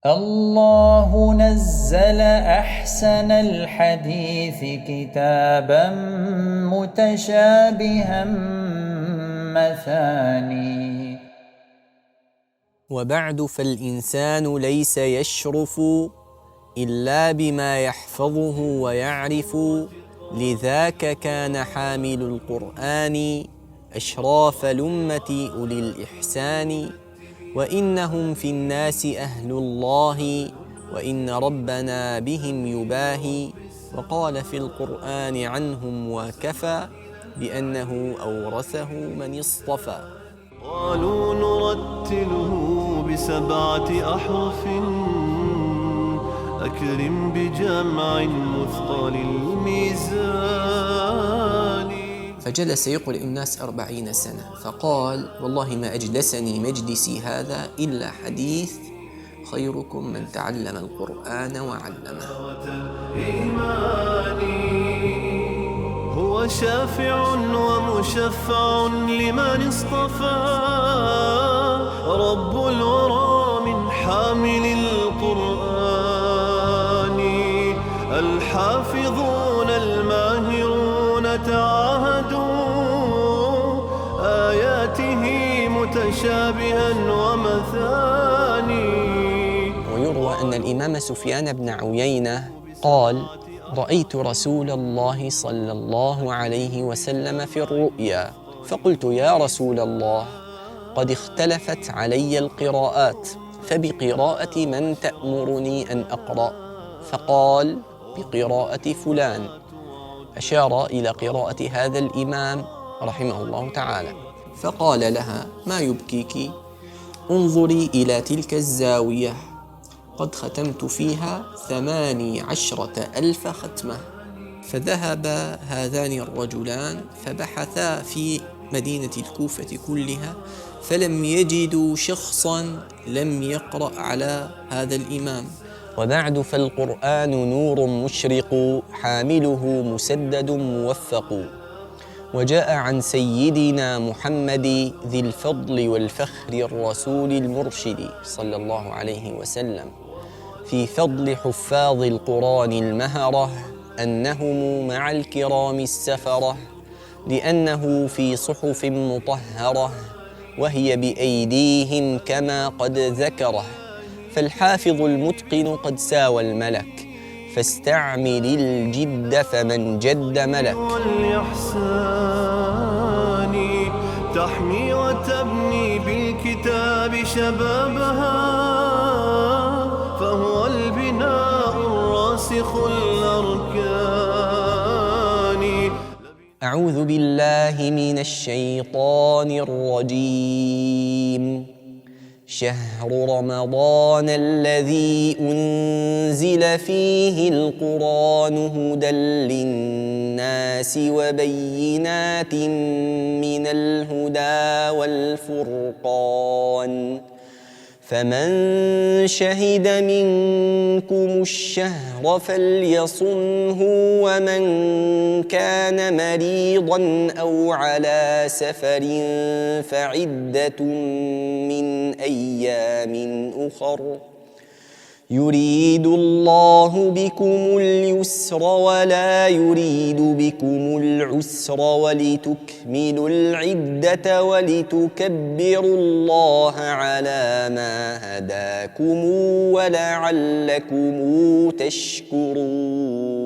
الله نزل أحسن الحديث كتابا متشابها مثاني. وبعد، فالإنسان ليس يشرف إلا بما يحفظه ويعرف، لذاك كان حامل القرآن أشراف الأمة أولي الإحسان. وإنهم في الناس أهل الله، وإن ربنا بهم يباهي. وقال في القرآن عنهم وكفى بأنه أورثه من اصطفى. قالوا نرتله ب7 أحرف، أكرم بجمع مثقل الميزان. فجلس يقرئ الناس 40 سنة، فقال: والله ما أجلسني مجلسي هذا إلا حديث خيركم من تعلم القرآن وعلمه. هو شافع ومشفع لمن اصطفى، رب الورى من حامل القرآن. الحافظون الماهرون تعاهدوا آياته متشابها ومثاني. ويروى أن الإمام سفيان بن عيينة قال: رأيت رسول الله صلى الله عليه وسلم في الرؤيا، فقلت: يا رسول الله، قد اختلفت علي القراءات، فبقراءة من تأمرني أن أقرأ؟ فقال: بقراءة فلان، أشار إلى قراءة هذا الإمام رحمه الله تعالى. فقال لها: ما يبكيك؟ انظري إلى تلك الزاوية، قد ختمت فيها 18,000 ختمة. فذهب هذان الرجلان فبحثا في مدينة الكوفة كلها، فلم يجدوا شخصا لم يقرأ على هذا الإمام. وبعد، فالقرآن نور مشرق، حامله مسدد موفق. وجاء عن سيدنا محمد ذي الفضل والفخر الرسول المرشد صلى الله عليه وسلم في فضل حفاظ القرآن المهرة أنهم مع الكرام السفرة، لأنه في صحف مطهرة وهي بأيديهم كما قد ذكره. فالحافظ المتقن قد ساوى الملك، فاستعمل الجد فمن جد ملك. والإحسان تحمي وتبني بالكتاب شبابها، فهو البناء الراسخ الأركان. أعوذ بالله من الشيطان الرجيم. شهر رمضان الذي أنزل فيه القرآن هدى للناس وبينات من الهدى والفرقان، فمن شهد منكم الشهر فليصمه، ومن كان مريضا أو على سفر فعدة من أيام أخر، يريد الله بكم اليسر ولا يريد بكم العسر، ولتكملوا العدة ولتكبروا الله على ما هداكم ولعلكم تشكرون.